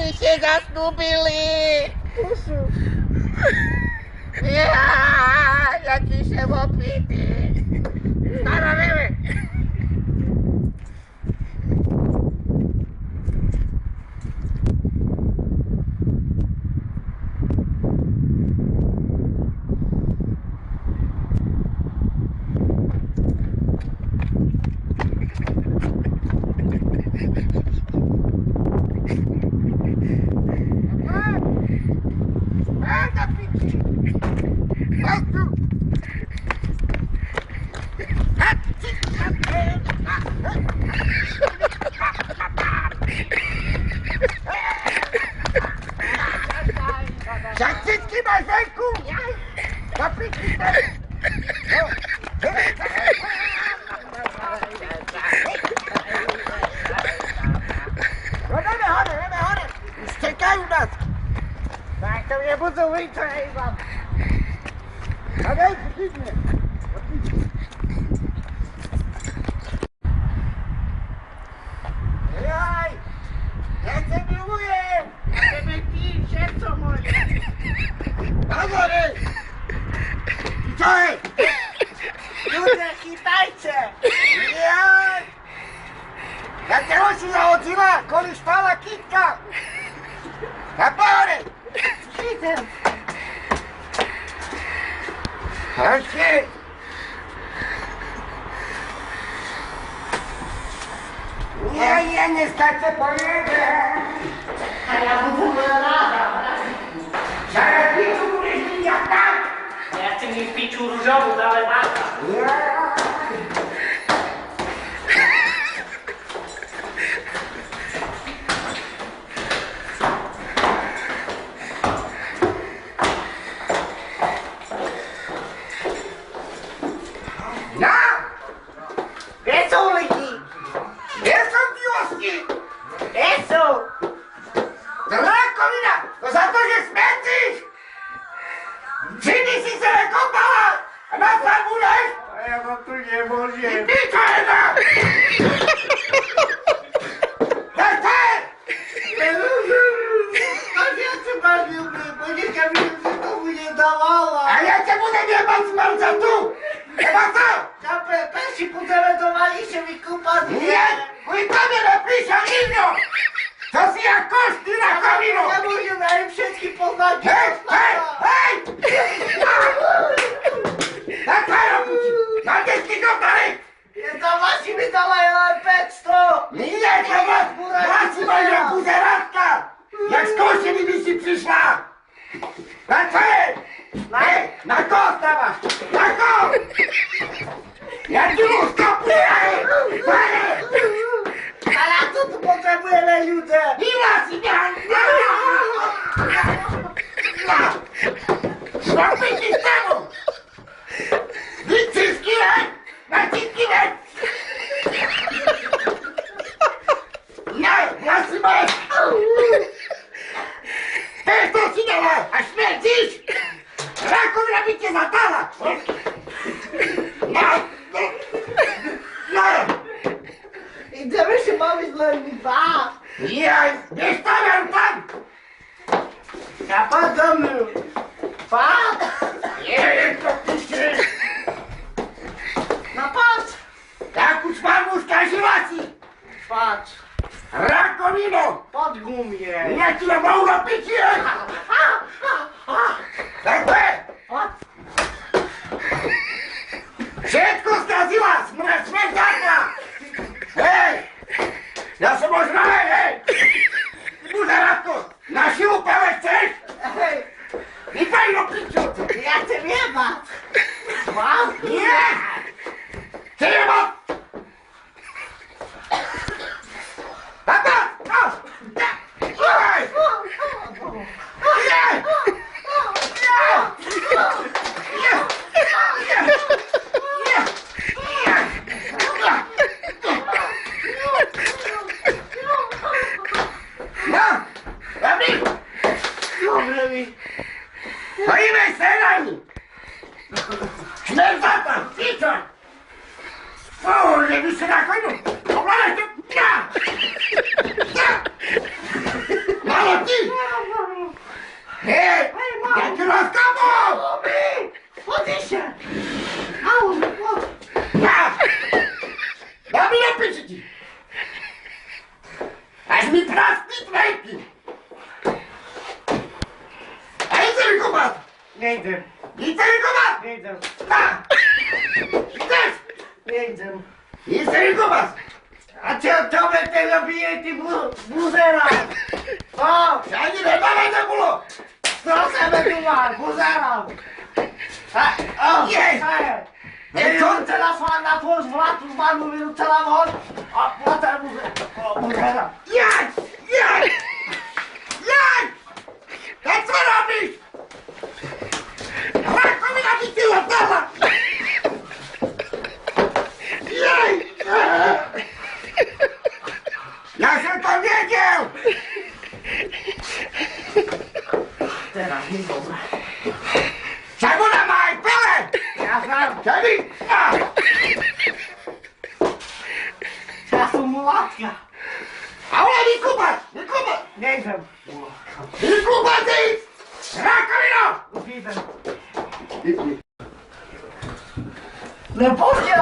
mi się zasnubili! Ja, jaki się opity! Stara ryby! Szachcycki masz w ręku! Kapitki No damy chory! Już czekają nas! Tak, to mnie budzą wyjść, wam! A daj, przeciwnie! Jaj! Ja cię miłuję! Żeby ci serce moje! Na górę! Witaj! Ludzie, hitajcie! Jaj! Jak te oczy zachodziła, koли spała kitka! Na pory! Idę! Chodźcie! Ja nie skaczę po niebie! A ja budzę rada! Zaraz piciu budesz jak tak! Ja chcę mi w piciu różową dałem maka. Gdzie są liki? Gdzie są wioski? Gdzie są? Komina, to za to, że smęcisz! Przyjmij si se kąpała, a na farbulesz! A ja wam tu nie mogę. I picza jedna! Tak, tak! A ja cię bawił, bo nie kamieniu nikomu nie dawała. A ja cię będę jebać z marca tu! Chyba co? Ja pesi podeledowali się mi kupa. Nie! Mój panie napisze inno! To si jak koszty na kominu! Ja mówię na im wszystkim poznać. Hej, hej, hej! Tak, hej, robić! Na dziecki dotarek! Nie dawasi mi dawają MP100. Nie, to was mają buzeratka! Jak z kości mi misi przyszła! Na co? Hej, na kost dawasz! Na kost! Ja ci ustopuję! Panie! Ale co tu potrzebujemy ludzie? Miła si miała! Zrobić ci z temu! Wyciskiłem! Naciskiłem! Ja si masz! Ty to si dała! A śmierdzisz! Raką robicie zatala! Idziemy się bawić dla dwa. Ja nie stawiam tam! Ja pan do mnie. Pan? Nie, to pisze! No patrz. Tak już pan mu skaziła ci! Patrz. Rakomino! Pod gumię. Nie ci je wolno picie! Tak be! Wszystko skaziła! Śmierdziarka! Hej! Ja się można, hej! Buzeratko! Na siłę pełen chcesz? Hej, I fajno piciu! ja cię nie ma. Mam? Nie! Ty nie ma! Tata! No! Ej! Nie! No! Robi! Dobre mi. Stoimy scenami! Śmierdzata! Picza! Kurde, mi się na koniu! Oglądaj to! Ja! Ja! Mamy zamknij! Hej! Ja ci rozkopał! Chodź się! Au! Ja! Ja mi lepiej ci! Aż mi trafni ręki! A idź mi kubat! Nie idę, Idź mi kubat! nie idę, Na! Idziesz! nie idę. Idź mi kubat! A ciebie tego bije, ty buzera! O! Ja nie wiem, ale nie było! Proszę mnie tu ma, buzera! O! Jej! Nie co? wiem, telefon na twoją zwratu z manu minut telefon! O, potem buzera! Jak! Jak! Jak! Jak co robisz? Ręką mi nabityła dala! Jej! Ja się to wiedział! Teraz nie dobra. Czemu na małej pele? Ja znam, Czyli... A! czasu mulatka. A ona mi kupas! Mi kupas! Nie idę. Mi kupas i... Rakovino! Idę. No później,